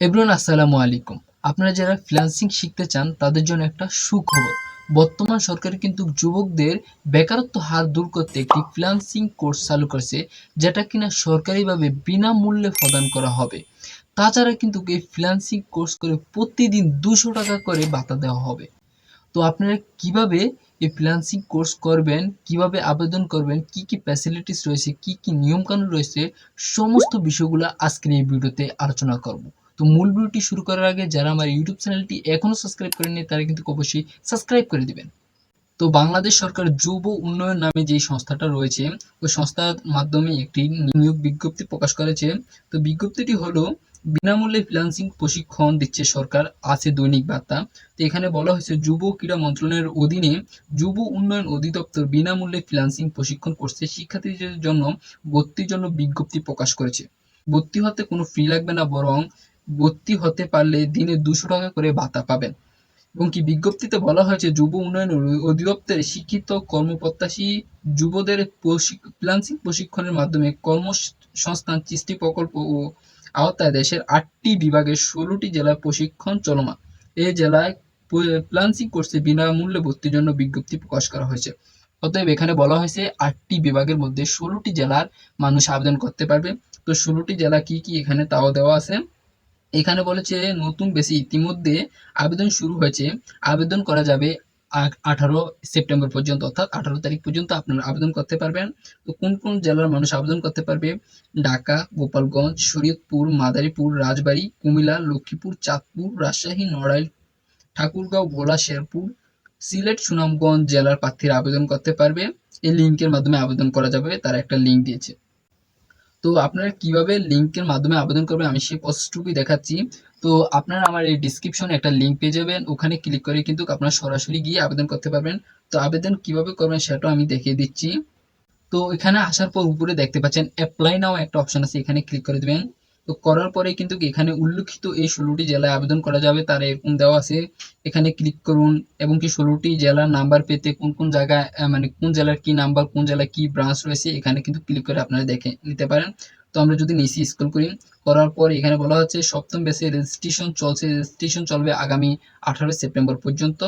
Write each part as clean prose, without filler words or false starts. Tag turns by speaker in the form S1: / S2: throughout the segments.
S1: Everyone আসসালামু আলাইকুম। আপনারা যারা ফ্রিল্যান্সিং শিখতে চান তাদের জন্য একটা সুখবর। বর্তমান সরকার কিন্তু যুবকদের বেকারত্ব হার দূর করতে একটি ফ্রিল্যান্সিং কোর্স চালু করেছে, যেটা কিনা সরকারিভাবে বিনামূল্যে প্রদান করা হবে। তাছাড়া কিন্তু এই ফ্রিল্যান্সিং কোর্স করে প্রতিদিন ২০০ টাকা করে ভাতা দেওয়া হবে। তো আপনারা কিভাবে এই ফ্রিল্যান্সিং কোর্স করবেন, কিভাবে আবেদন করবেন, কি কি ফ্যাসিলিটিস রয়েছে, কি কি নিয়মকানুন রয়েছে, সমস্ত বিষয়গুলো আজকের এই ভিডিওতে আলোচনা করব। তো মূল ভিডিওটি শুরু করার আগে যারা আমার ইউটিউব চ্যানেলটি এখনো সাবস্ক্রাইব করেননি তারা কিন্তু অবশ্যই সাবস্ক্রাইব করে দিবেন। তো বাংলাদেশ সরকার যুব উন্নয়ন নামে যে সংস্থাটা রয়েছে, ওই সংস্থার মাধ্যমে একটি নিয়োগ বিজ্ঞপ্তি প্রকাশ করেছে। তো বিজ্ঞপ্তিটি হলো, বিনামূল্যে ফ্রিল্যান্সিং প্রশিক্ষণ দিচ্ছে সরকার, আছে দৈনিক ভাতা। তো এখানে বলা হয়েছে যুব ক্রীড়া মন্ত্রণালয়ের অধীনে যুব উন্নয়ন অধিদপ্তর বিনামূল্যে ফ্রিল্যান্সিং প্রশিক্ষণ কোর্সে শিক্ষার্থীদের জন্য ভর্তির জন্য বিজ্ঞপ্তি প্রকাশ করেছে। ভর্তি হতে কোনো ফি লাগবে না, বরং ভর্তি হতে পারলে দিনে ২০০ টাকা করে ভাতা পাবেন। এবং কি বিজ্ঞপ্তিতে বলা হয়েছে যুব উন্নয়ন অধিদপ্তরের শিক্ষিত কর্মপ্রত্যাশী যুবদের ফ্রিল্যান্সিং প্রশিক্ষণের মাধ্যমে কর্মসংস্থান সৃষ্টি প্রকল্প ও আওতায় দেশের ৮টি বিভাগের ১৬টি জেলায় প্রশিক্ষণ চলমান। এই জেলায় ফ্রিল্যান্সিং কোর্সে বিনামূল্যে ভর্তির জন্য বিজ্ঞপ্তি প্রকাশ করা হয়েছে। অতএব এখানে বলা হয়েছে ৮টি বিভাগের মধ্যে ১৬টি জেলার মানুষ আবেদন করতে পারবে। তো ১৬টি জেলা কি কি এখানে তাও দেওয়া আছে। এখানে বলেছে নতুন বেসে ইতিমধ্যে আবেদন শুরু হয়েছে। আবেদন করা যাবে 18 সেপ্টেম্বর পর্যন্ত, অর্থাৎ 18 তারিখ পর্যন্ত আপনারা আবেদন করতে পারবেন। তো কোন কোন জেলার মানুষ আবেদন করতে পারবে? ঢাকা, গোপালগঞ্জ, শরীয়তপুর, মাদারীপুর, রাজবাড়ী, কুমিল্লা, লক্ষ্মীপুর, চাঁদপুর, রাজশাহী, নড়াইল, ঠাকুরগাঁও, ভোলা, শেরপুর, সিলেট, সুনামগঞ্জ জেলার প্রার্থীরা আবেদন করতে পারবে। এই লিঙ্কের মাধ্যমে আবেদন করা যাবে, তারা একটা লিঙ্ক দিয়েছে। তো আপনারা কিভাবে লিঙ্কের মাধ্যমে আবেদন করবেন আমি সেই প্রসেসটুকুই দেখাচ্ছি। তো আপনারা আমার এই ডিসক্রিপশনে একটা লিঙ্ক পেয়ে যাবেন, ওখানে ক্লিক করে কিন্তু আপনারা সরাসরি গিয়ে আবেদন করতে পারবেন। তো আবেদন কিভাবে করবেন সেটাও আমি দেখিয়ে দিচ্ছি। তো এখানে আসার পর উপরে দেখতে পাচ্ছেন অ্যাপ্লাই নাও একটা অপশন আছে, এখানে ক্লিক করে দিবেন। তো করার পরে কিন্তু এখানে উল্লেখিত এই ১৬টি জেলায় আবেদন করা যাবে, তার এরকম দেওয়া আছে। এখানে ক্লিক করুন এবং কি ১৬টি জেলার নাম্বার পেতে কোন কোন জায়গায় মানে কোন জেলার কি নাম্বার, কোন জেলায় কি ব্রাঞ্চ রয়েছে, এখানে কিন্তু ক্লিক করে আপনারা দেখে নিতে পারেন। তো আমরা যদি নিচে স্ক্রল করি, করার পর এখানে বলা হচ্ছে সপ্তম ব্যাচে রেজিস্ট্রেশন চলছে, রেজিস্ট্রেশন চলবে আগামী ১৮ সেপ্টেম্বর পর্যন্ত।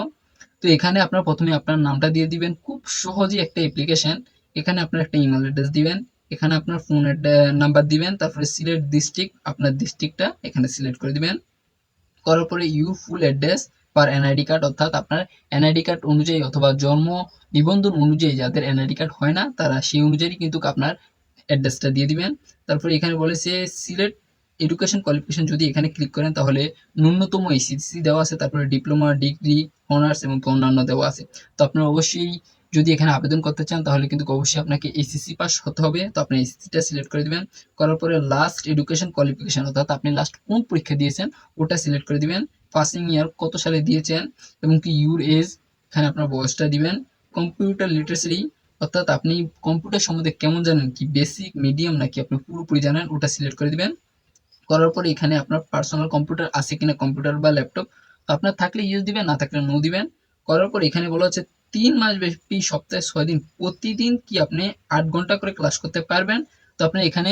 S1: তো এখানে আপনার প্রথমে আপনার নামটা দিয়ে দিবেন, খুব সহজই একটা অ্যাপ্লিকেশন। এখানে আপনার একটা ইমেল অ্যাড্রেস দিবেন, এখানে আপনার ফোন নাম্বার দিবেন, তারপরে সিলেক্ট ডিস্ট্রিক্ট, আপনার ডিস্ট্রিক্টটা এখানে সিলেক্ট করে দিবেন। করার পরে your full address per NID card, অর্থাৎ আপনার এনআইডি কার্ড অনুযায়ী অথবা জন্ম নিবন্ধন অনুযায়ী যাদের এনআইডি কার্ড হয় না তারা সেই অনুযায়ী কিন্তু আপনার অ্যাড্রেসটা দিয়ে দিবেন। তারপরে এখানে বলেছে সিলেক্ট এডুকেশন কোয়ালিফিকেশন, যদি এখানে ক্লিক করেন তাহলে ন্যূনতম এইচএসসি দেওয়া আছে, তারপরে ডিপ্লোমা, ডিগ্রি, অনার্স এবং অন্যান্য দেওয়া আছে। তো আপনারা অবশ্যই যদি এখানে আবেদন করতে চান তাহলে কিন্তু অবশ্যই আপনাকে এইচএসসি পাস হতে হবে। তো আপনি এইচএসসিটা সিলেক্ট করে দিবেন। করার পরে লাস্ট এডুকেশন কোয়ালিফিকেশন, অর্থাৎ আপনি লাস্ট কোন পরীক্ষা দিয়েছেন ওটা সিলেক্ট করে দিবেন। পাসিং ইয়ার কত সালে দিয়েছেন এবং কি ইউর এজ, এখানে আপনার বয়সটা দিবেন। কম্পিউটার লিটারেসি, অর্থাৎ আপনি কম্পিউটার সম্বন্ধে কেমন জানেন, কি বেসিক, মিডিয়াম নাকি আপনি পুরোপুরি জানেন, ওটা সিলেক্ট করে দিবেন। করার পরে এখানে আপনার পার্সোনাল কম্পিউটার আছে কিনা, কম্পিউটার বা ল্যাপটপ, তো আপনার থাকলে ইউজ দিবেন, না থাকলে নো দিবেন। করার পর এখানে বলা হচ্ছে ৩ মাস ব্যাপী সপ্তাহে ৬ দিন প্রতিদিন কি আপনি ৮ ঘন্টা করে ক্লাস করতে পারবেন। তো আপনি এখানে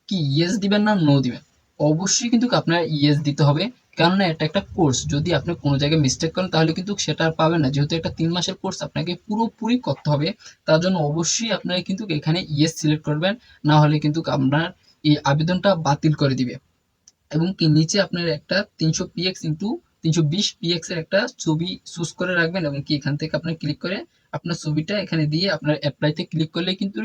S1: কি ইয়েস দিবেন না নো দিবেন? অবশ্যই কিন্তু আপনার ইয়েস দিতে হবে, কেননা এটা একটা কোর্স, যদি আপনি কোনো জায়গায় মিস্টেক করেন তাহলে কিন্তু সেটা আর পাবেন না, যেহেতু একটা ৩ মাসের কোর্স আপনাকে পুরোপুরি করতে হবে। তার জন্য অবশ্যই আপনারা কিন্তু এখানে ইয়েস সিলেক্ট করবেন, না হলে কিন্তু আপনার এই আবেদনটা বাতিল করে দিবে। এবং কি নিচে আপনার একটা ৩২০ পিএক্স এর একটা ছবি চুজ করে রাখবেন এবং কি এখান থেকে আপনার ক্লিক করে আপনার ছবিটা এখানে দিয়ে আপনার অ্যাপ্লাইতে ক্লিক করলে কিন্তু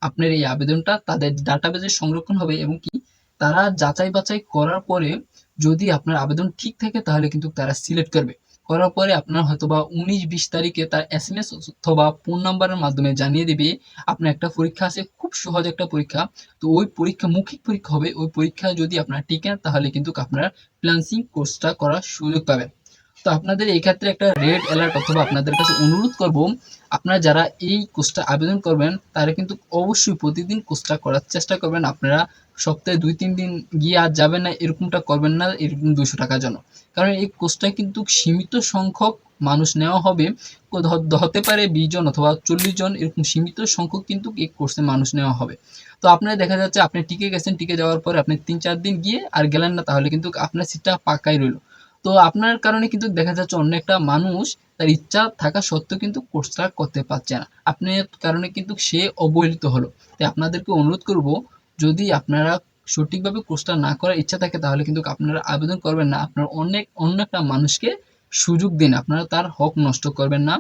S1: আপনার এই আবেদনটা তাদের ডাটাবেজে সংরক্ষণ হবে এবং কি তারা যাচাই বাছাই করার পরে যদি আপনার আবেদন ঠিক থাকে তাহলে কিন্তু তারা সিলেক্ট করবে। করার পরে আপনার হয়তোবা ১৯-২০ তারিখে তার এসএমএস অথবা ফোন নাম্বারের মাধ্যমে জানিয়ে দিবে আপনার একটা পরীক্ষা আছে, খুব সহজ একটা পরীক্ষা। তো ওই পরীক্ষা মৌখিক পরীক্ষা হবে, ওই পরীক্ষায় যদি আপনারা টিকেন তাহলে কিন্তু আপনারা ফ্রিল্যান্সিং কোর্সটা করার সুযোগ পাবেন। তো আপনাদের এই ক্ষেত্রে একটা রেড অ্যালার্ট অথবা আপনাদের কাছে অনুরোধ করব, আপনারা যারা এই কোর্সটা আবেদন করবেন তারা কিন্তু অবশ্যই প্রতিদিন কোর্সটা করার চেষ্টা করবেন। আপনারা সপ্তাহে ২-৩ দিন গিয়ে যাবেন না, এরকমটা করবেন না এরকম ২০০ টাকার জন্য। কারণ এই কোর্সটা কিন্তু সীমিত সংখ্যক মানুষ নেওয়া হবে, হতে পারে 20 জন অথবা 40 জন, এরকম সীমিত সংখ্যক কিন্তু এই কোর্সে মানুষ নেওয়া হবে। তো আপনার দেখা যাচ্ছে আপনি টিকে গেছেন, টিকে যাওয়ার পরে আপনি 3-4 দিন গিয়ে আর গেলেন না, তাহলে কিন্তু আপনার সিটটা পাকাই রইল। তো আপনার কারণে কিন্তু দেখা যাচ্ছে অন্য একটা মানুষ তার ইচ্ছা থাকা সত্ত্বেও কিন্তু কোর্সটা করতে পারছে না। আপনার কারণে কিন্তু সে অবহেলিত হলো। তাই আপনাদেরকে অনুরোধ করব, যদি আপনারা সঠিকভাবে কোর্সটা না করার ইচ্ছা থাকে তাহলে কিন্তু আপনারা আবেদন করবেন না। আপনারা অন্য একটা মানুষকে সুযোগ দিন। আপনারা তার হক নষ্ট করবেন না।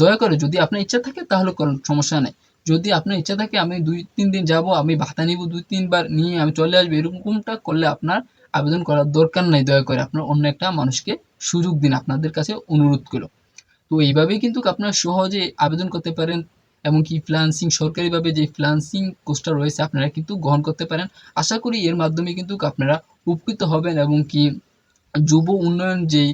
S1: দয়া করে যদি আপনার ইচ্ছা থাকে তাহলে করুন, সমস্যা নেই। যদি আপনার ইচ্ছা থাকে আমি 2-3 দিন যাবো, আমি ভাতা নিব 2-3 বার নিয়ে আমি চলে আসবো, এরকমটা করলে আপনার আবেদন করার দরকার নাই। দয়া করে আপনারা অন্য একটা মানুষকে সুযোগ দিন, আপনাদের কাছে অনুরোধ করলো। তো এইভাবেই কিন্তু আপনারা সহজে আবেদন করতে পারেন, এমনকি ফ্রিল্যান্সিং সরকারিভাবে যে ফ্রিল্যান্সিং কোর্সটা রয়েছে আপনারা কিন্তু গ্রহণ করতে পারেন। আশা করি এর মাধ্যমে কিন্তু আপনারা উপকৃত হবেন, এবং কি যুব উন্নয়ন যেই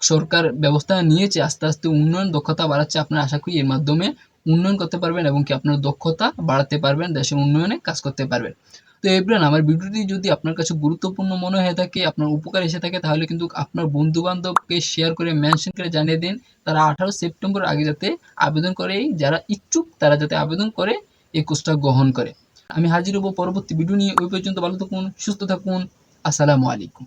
S1: সরকার ব্যবস্থা নিয়েছে, আস্তে আস্তে উন্নয়ন দক্ষতা বাড়াচ্ছে, আপনারা আশা করি এর মাধ্যমে উন্নয়ন করতে পারবেন, এবং কি আপনার দক্ষতা বাড়াতে পারবেন, দেশের উন্নয়নে কাজ করতে পারবেন। তো এভরিওয়ান, আমার ভিডিওটি যদি আপনার কাছে গুরুত্বপূর্ণ মনে হয়ে থাকে, আপনার উপকার এসে থাকে, তাহলে কিন্তু আপনার বন্ধু বান্ধবকে শেয়ার করে মেনশন করে জানিয়ে দিন, তারা 18 সেপ্টেম্বর আগে যাতে আবেদন করে, যারা ইচ্ছুক তারা যাতে আবেদন করে এই কোর্সটা গ্রহণ করে। আমি হাজির হব পরবর্তী ভিডিও নিয়ে। ওই পর্যন্ত ভালো থাকুন, সুস্থ থাকুন। আসসালামু আলাইকুম।